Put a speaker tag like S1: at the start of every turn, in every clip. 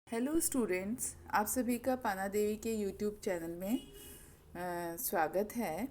S1: Hello students, आप सभी का पाना देवी के यूट्यूब चैनल में स्वागत है।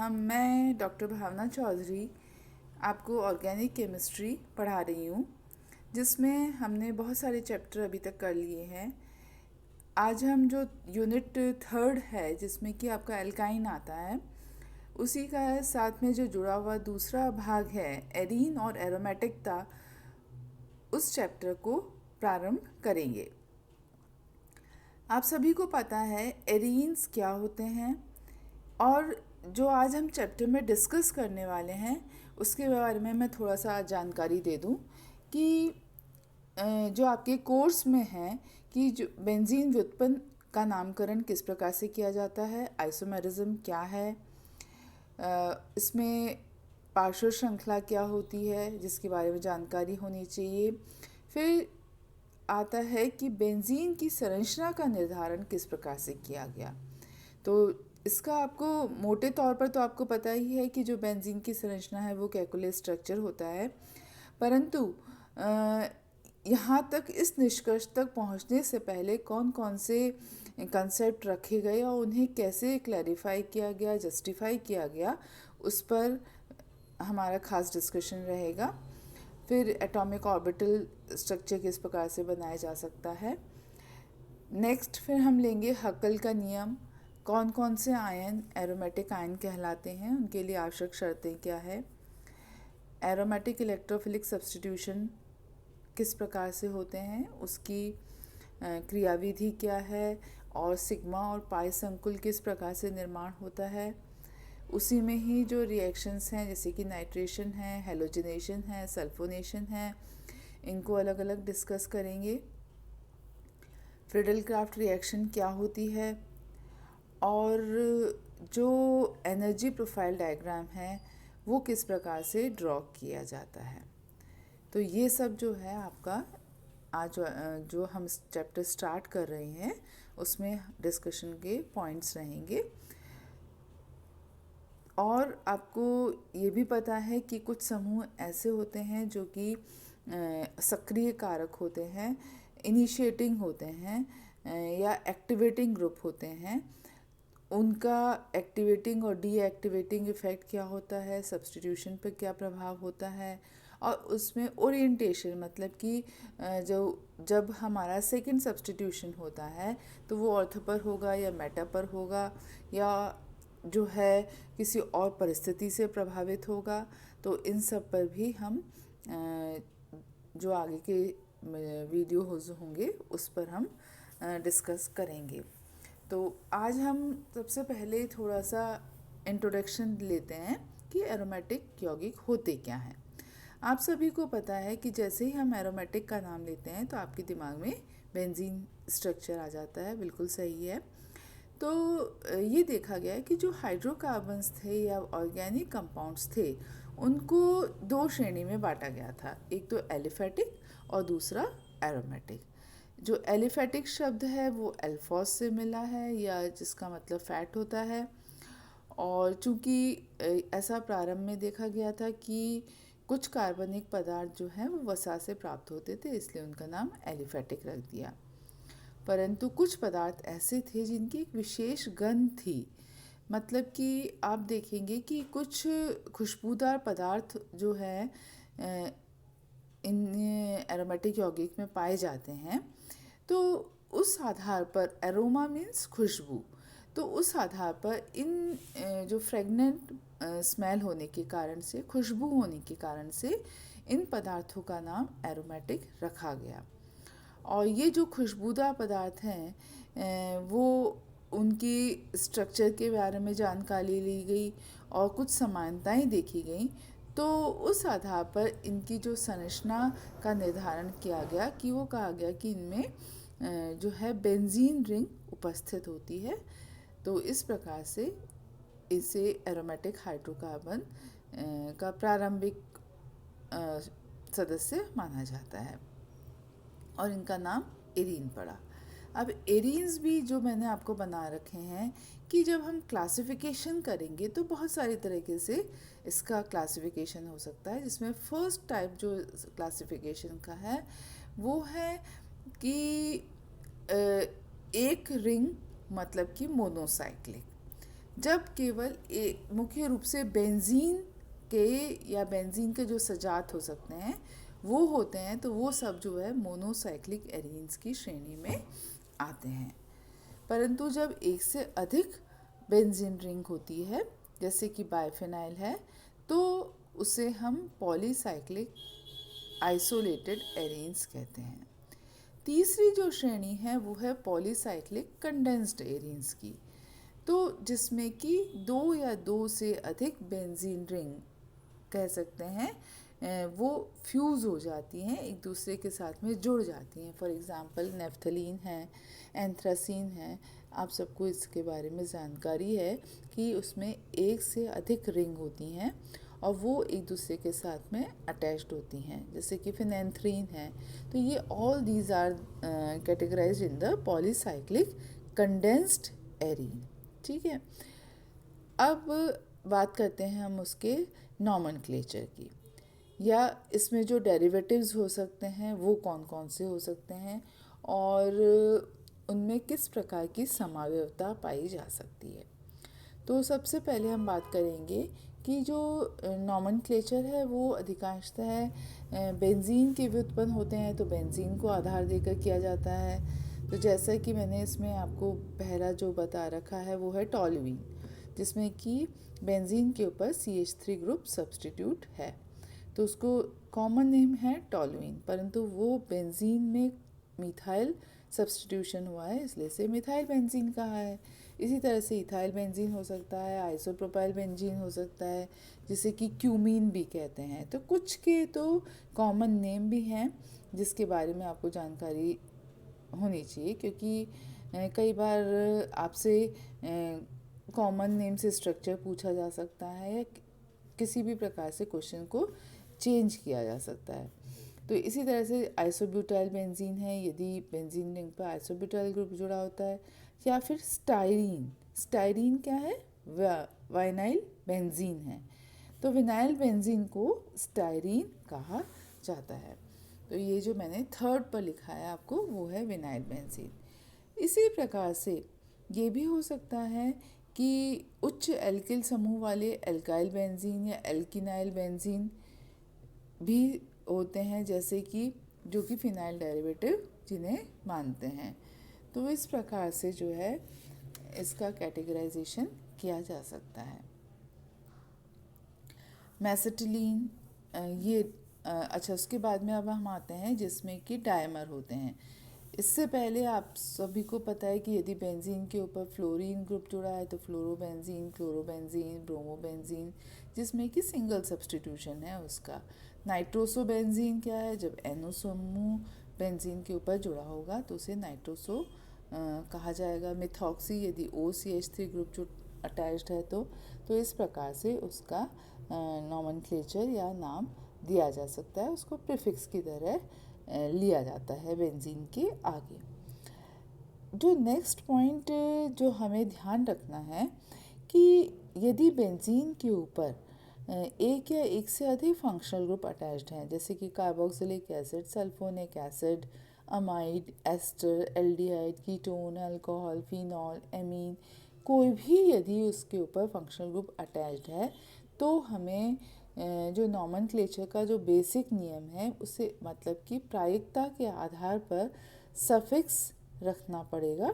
S1: मैं डॉक्टर भावना चौधरी आपको ऑर्गेनिक केमिस्ट्री पढ़ा रही हूँ, जिसमें हमने बहुत सारे चैप्टर अभी तक कर लिए हैं। आज हम जो यूनिट थर्ड है, जिसमें कि आपका एल्काइन आता है, उसी का साथ में जो जुड़ा हुआ दूसरा भाग है एरीन और एरोमेटिकता, उस चैप्टर को प्रारंभ करेंगे। आप सभी को पता है एरीन्स क्या होते हैं, और जो आज हम चैप्टर में डिस्कस करने वाले हैं उसके बारे में मैं थोड़ा सा जानकारी दे दूं कि जो आपके कोर्स में है कि जो बेंजीन व्युत्पन्न का नामकरण किस प्रकार से किया जाता है, आइसोमेरिज्म क्या है, इसमें पार्श्व श्रृंखला क्या होती है जिसके बारे में जानकारी होनी चाहिए। फिर आता है कि बेंजीन की संरचना का निर्धारण किस प्रकार से किया गया। तो इसका आपको मोटे तौर पर तो आपको पता ही है कि जो बेंजीन की संरचना है वो कैलकुलेट स्ट्रक्चर होता है, परंतु यहाँ तक इस निष्कर्ष तक पहुँचने से पहले कौन कौन से कंसेप्ट रखे गए और उन्हें कैसे क्लैरिफाई किया गया, जस्टिफाई किया गया, उस पर हमारा खास डिस्कशन रहेगा। फिर एटॉमिक ऑर्बिटल स्ट्रक्चर किस प्रकार से बनाया जा सकता है। नेक्स्ट फिर हम लेंगे हक्कल का नियम, कौन कौन से आयन एरोमेटिक आयन कहलाते हैं, उनके लिए आवश्यक शर्तें क्या है। एरोमेटिक इलेक्ट्रोफिलिक सब्स्टिट्यूशन किस प्रकार से होते हैं, उसकी क्रियाविधि क्या है, और सिग्मा और पाई संकुल किस प्रकार से निर्माण होता है। उसी में ही जो रिएक्शंस हैं जैसे कि नाइट्रेशन है, हेलोजिनेशन है, सल्फोनेशन है, इनको अलग अलग डिस्कस करेंगे। फ्रिडल क्राफ्ट रिएक्शन क्या होती है, और जो एनर्जी प्रोफाइल डायग्राम है वो किस प्रकार से ड्रॉ किया जाता है। तो ये सब जो है आपका आज जो हम चैप्टर स्टार्ट कर रहे हैं उसमें डिस्कशन के पॉइंट्स रहेंगे। और आपको ये भी पता है कि कुछ समूह ऐसे होते हैं जो कि सक्रिय कारक होते हैं, इनिशिएटिंग होते हैं, या एक्टिवेटिंग ग्रुप होते हैं। उनका एक्टिवेटिंग और डीएक्टिवेटिंग इफ़ेक्ट क्या होता है, सब्स्टिट्यूशन पर क्या प्रभाव होता है, और उसमें ओरिएंटेशन मतलब कि जो जब हमारा सेकंड सब्स्टिट्यूशन होता है तो वो ऑर्थो पर होगा या मेटा पर होगा, या जो है किसी और परिस्थिति से प्रभावित होगा। तो इन सब पर भी हम जो आगे के वीडियो होंगे उस पर हम डिस्कस करेंगे। तो आज हम सबसे पहले थोड़ा सा इंट्रोडक्शन लेते हैं कि एरोमेटिक यौगिक होते क्या हैं। आप सभी को पता है कि जैसे ही हम एरोमेटिक का नाम लेते हैं तो आपके दिमाग में बेंजीन स्ट्रक्चर आ जाता है, बिल्कुल सही है। तो ये देखा गया है कि जो हाइड्रोकार्बन्स थे या ऑर्गेनिक कंपाउंड्स थे उनको दो श्रेणी में बांटा गया था, एक तो एलिफेटिक और दूसरा एरोमेटिक। जो एलिफेटिक शब्द है वो एल्फॉस से मिला है, या जिसका मतलब फैट होता है। और चूँकि ऐसा प्रारंभ में देखा गया था कि कुछ कार्बनिक पदार्थ जो हैं वो वसा से प्राप्त होते थे, इसलिए उनका नाम एलिफेटिक रख दिया। परंतु कुछ पदार्थ ऐसे थे जिनकी एक विशेष गंध थी, मतलब कि आप देखेंगे कि कुछ खुशबूदार पदार्थ जो है इन एरोमेटिक यौगिक में पाए जाते हैं। तो उस आधार पर एरोमा मीन्स खुशबू, तो उस आधार पर इन जो फ्रेगनेंट स्मेल होने के कारण से, खुशबू होने के कारण से इन पदार्थों का नाम एरोमेटिक रखा गया। और ये जो खुशबूदार पदार्थ हैं वो उनकी स्ट्रक्चर के बारे में जानकारी ली गई और कुछ समानताएं देखी गई। तो उस आधार पर इनकी जो संरचना का निर्धारण किया गया कि वो कहा गया कि इनमें जो है बेंजीन रिंग उपस्थित होती है। तो इस प्रकार से इसे एरोमेटिक हाइड्रोकार्बन का प्रारंभिक सदस्य माना जाता है और इनका नाम एरीन पड़ा। अब एरीन्स भी जो मैंने आपको बना रखे हैं कि जब हम क्लासिफिकेशन करेंगे तो बहुत सारी तरीके से इसका क्लासिफिकेशन हो सकता है, जिसमें फर्स्ट टाइप जो क्लासिफिकेशन का है वो है कि एक रिंग मतलब कि मोनोसाइक्लिक, जब केवल मुख्य रूप से बेंजीन के या बेंजीन के जो सजात हो सकते हैं वो होते हैं, तो वो सब जो है मोनोसाइक्लिक एरीन्स की श्रेणी में आते हैं। परंतु जब एक से अधिक बेंजीन रिंग होती है, जैसे कि बाइफेनाइल है, तो उसे हम पॉलीसाइक्लिक आइसोलेटेड एरीन्स कहते हैं। तीसरी जो श्रेणी है वो है पॉलीसाइक्लिक कंडेंस्ड एरीन्स की, तो जिसमें कि दो या दो से अधिक बेंजीन रिंग कह सकते हैं वो फ्यूज़ हो जाती हैं, एक दूसरे के साथ में जुड़ जाती हैं। फॉर एग्ज़ाम्पल नेफ्थलीन है, एंथ्रासीन है, आप सबको इसके बारे में जानकारी है कि उसमें एक से अधिक रिंग होती हैं और वो एक दूसरे के साथ में अटैच्ड होती हैं, जैसे कि फिनेंथ्रीन है। तो ये all these are categorised in the polycyclic condensed arene. ठीक है, अब बात करते हैं हम उसके नॉमेनक्लेचर की, या इसमें जो डेरिवेटिव्स हो सकते हैं वो कौन कौन से हो सकते हैं और उनमें किस प्रकार की समावयवता पाई जा सकती है। तो सबसे पहले हम बात करेंगे कि जो नॉमेनक्लेचर है वो अधिकांशतः बेंजीन के व्युत्पन्न होते हैं, तो बेंजीन को आधार देकर किया जाता है। तो जैसा कि मैंने इसमें आपको पहला जो बता रखा है वो है टॉलुइन, जिसमें कि बेंजीन के ऊपर CH3 ग्रुप सब्सटीट्यूट है, तो उसको कॉमन नेम है टॉलुइन, परंतु वो बेंजीन में मिथाइल सब्सटीट्यूशन हुआ है इसलिए से मिथाइल बेंजीन कहा है। इसी तरह से इथाइल बेंजीन हो सकता है, आइसोप्रोपाइल बेंजीन हो सकता है, जिसे कि क्यूमीन भी कहते हैं। तो कुछ के तो कॉमन नेम भी हैं जिसके बारे में आपको जानकारी होनी चाहिए, क्योंकि कई बार आपसे कॉमन नेम से स्ट्रक्चर पूछा जा सकता है या किसी भी प्रकार से क्वेश्चन को चेंज किया जा सकता है। तो इसी तरह से आइसोब्यूटाइल बेंजीन है, यदि बेंजीन रिंग पर आइसोब्यूटाइल ग्रुप जुड़ा होता है, या फिर स्टाइरीन। स्टाइरीन क्या है? वाइनाइल बेंजीन है, तो विनाइल बेंजीन को स्टाइरीन कहा जाता है। तो ये जो मैंने थर्ड पर लिखा है आपको वो है विनाइल बेंजीन। इसी प्रकार से ये भी हो सकता है कि उच्च एल्किल समूह वाले एल्काइल बेंजीन या एल्किनाइल बेंजीन भी होते हैं, जैसे कि जो कि फिनाइल डेरिवेटिव जिन्हें मानते हैं। तो इस प्रकार से जो है इसका कैटेगराइजेशन किया जा सकता है। मैसेटिलीन ये अच्छा, उसके बाद में अब हम आते हैं जिसमें कि डायमर होते हैं। इससे पहले आप सभी को पता है कि यदि बेंजीन के ऊपर फ्लोरीन ग्रुप जुड़ा है तो फ्लोरोबेंजीन, क्लोरोबेंजीन, ब्रोमोबेंजीन, जिसमें कि सिंगल सब्सटीट्यूशन है उसका। नाइट्रोसोबेंजीन क्या है? जब NO समूह बेंजीन के ऊपर जुड़ा होगा तो उसे नाइट्रोसो कहा जाएगा। मिथॉक्सी यदि OCH3 ग्रुप जो अटैच्ड है तो इस प्रकार से उसका नॉमेनक्लेचर या नाम दिया जा सकता है, उसको प्रीफिक्स की तरह लिया जाता है बेंजीन के आगे। जो नेक्स्ट पॉइंट जो हमें ध्यान रखना है कि यदि बेंजीन के ऊपर एक या एक से अधिक फंक्शनल ग्रुप अटैच्ड हैं, जैसे कि carboxylic acid, sulphonic acid, amide, ester, aldehyde, ketone, alcohol, phenol, amine, कोई भी यदि उसके ऊपर फंक्शनल ग्रुप अटैच्ड है तो हमें जो नॉमेनक्लेचर का जो बेसिक नियम है उसे मतलब कि प्रायिकता के आधार पर सफिक्स रखना पड़ेगा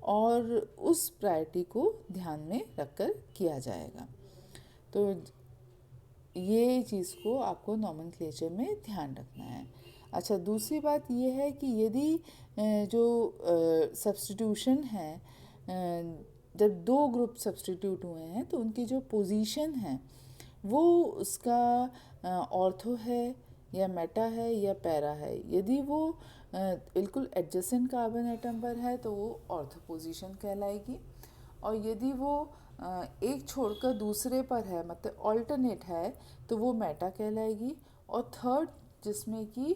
S1: और उस प्रायोरिटी को ध्यान में रखकर किया जाएगा। तो ये चीज़ को आपको नॉमेनक्लेचर में ध्यान रखना है। अच्छा, दूसरी बात ये है कि यदि जो सब्स्टिट्यूशन है, जब दो ग्रुप सब्स्टिट्यूट हुए हैं तो उनकी जो पोजीशन है वो उसका ऑर्थो है या मेटा है या पैरा है। यदि वो बिल्कुल एडजेसेंट कार्बन एटम पर है तो वो ऑर्थो पोजीशन कहलाएगी, और यदि वो एक छोड़कर दूसरे पर है मतलब ऑल्टरनेट है तो वो मेटा कहलाएगी, और थर्ड जिसमें कि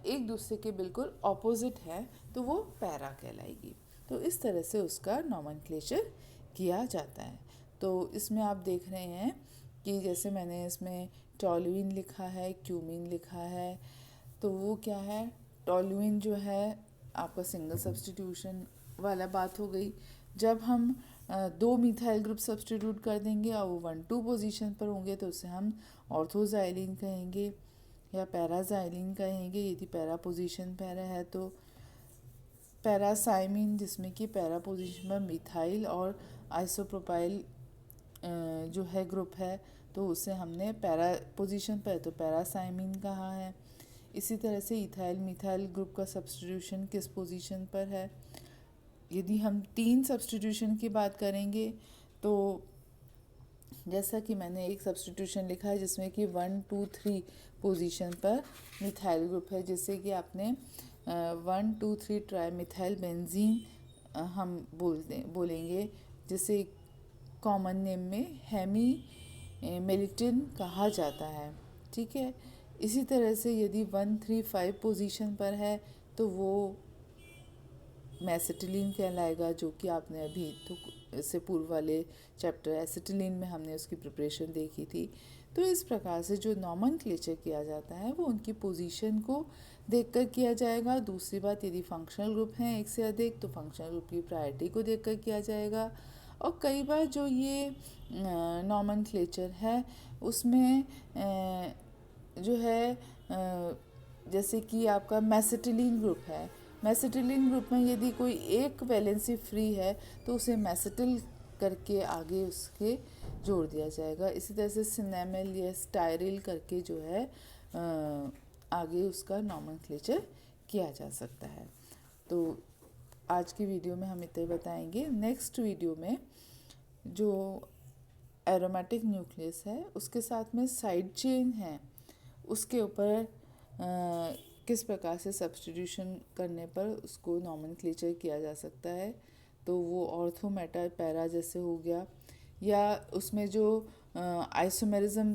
S1: एक दूसरे के बिल्कुल ऑपोजिट है तो वो पैरा कहलाएगी। तो इस तरह से उसका नॉमेनक्लेचर किया जाता है। तो इसमें आप देख रहे हैं कि जैसे मैंने इसमें टॉलुइन लिखा है, क्यूमीन लिखा है, तो वो क्या है? टॉल्यूइन जो है आपका सिंगल सब्स्टिट्यूशन वाला बात हो गई। जब हम दो मिथाइल ग्रुप सब्स्टिट्यूट कर देंगे और वो 1,2 पोजीशन पर होंगे तो उसे हम ऑर्थोजाइलिन कहेंगे या पैराजाइलिन कहेंगे यदि पैरा पोजीशन पर है तो। पैरासाइमिन जिसमें कि पैरा पोजीशन पर मिथाइल और आइसोप्रोपाइल जो है ग्रुप है तो उसे हमने पैरा पोजीशन पर तो पैरासाइमिन कहा है। इसी तरह से इथाइल मिथाइल ग्रुप का सब्स्टिट्यूशन किस पोजीशन पर है। यदि हम 3 सब्स्टिट्यूशन की बात करेंगे तो जैसा कि मैंने एक सब्स्टिट्यूशन लिखा है जिसमें कि 1, 2, 3 पोजीशन पर मिथाइल ग्रुप है, जैसे कि आपने 1, 2, 3 ट्राई मिथाइल बेंजीन हम बोलेंगे, जिसे कॉमन नेम में हेमी मेलिटिन कहा जाता है। ठीक है। इसी तरह से यदि 1, 3, 5 पोजीशन पर है तो वो मेसिटिलीन कहलाएगा, जो कि आपने अभी तो इससे पूर्व वाले चैप्टर एसिटिलीन में हमने उसकी प्रिपरेशन देखी थी। तो इस प्रकार से जो नॉमेनक्लेचर किया जाता है वो उनकी पोजीशन को देखकर किया जाएगा। दूसरी बात, यदि फंक्शनल ग्रुप हैं एक से अधिक तो फंक्शनल ग्रुप की प्रायोरिटी को देखकर किया जाएगा। और कई बार जो ये नॉमेनक्लेचर है उसमें जो है जैसे कि आपका मेसिटिलीन ग्रुप है, मेसिटिलीन ग्रुप में यदि कोई एक वैलेंसी फ्री है तो उसे मेसिटिल करके आगे उसके जोड़ दिया जाएगा। इसी तरह से सिनेमिल या स्टाइरिल करके जो है आगे उसका नॉमेनक्लेचर किया जा सकता है। तो आज की वीडियो में हम इतना बताएंगे। नेक्स्ट वीडियो में जो एरोमेटिक न्यूक्लियस है उसके साथ में साइड चेन है उसके ऊपर किस प्रकार से सब्स्टिट्यूशन करने पर उसको नॉमेनक्लेचर किया जा सकता है। तो वो ऑर्थो मेटा पैरा जैसे हो गया, या उसमें जो आइसोमेरिज्म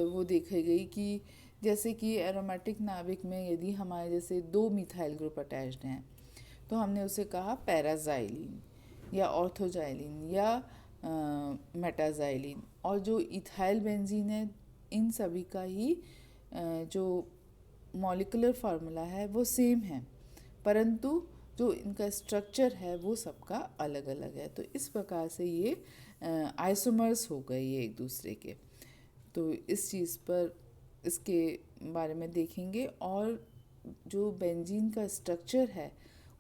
S1: वो देखी गई कि जैसे कि एरोमेटिक नाविक में यदि हमारे जैसे 2 मिथाइल ग्रुप अटैच्ड हैं तो हमने उसे कहा पैराजाइलिन या ऑर्थोजाइलिन या मेटाजाइलिन। और जो इथाइल बेंजीन है इन सभी का ही जो मॉलिक्यूलर फार्मूला है वो सेम है, परंतु जो इनका स्ट्रक्चर है वो सबका अलग अलग है। तो इस प्रकार से ये आइसोमर्स हो गए ये एक दूसरे के। तो इस चीज़ पर इसके बारे में देखेंगे और जो बेंजीन का स्ट्रक्चर है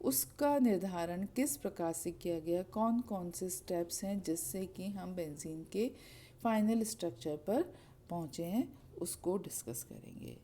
S1: उसका निर्धारण किस प्रकार से किया गया, कौन कौन से स्टेप्स हैं जिससे कि हम बेंजीन के फाइनल स्ट्रक्चर पर पहुँचे हैं, उसको डिस्कस करेंगे।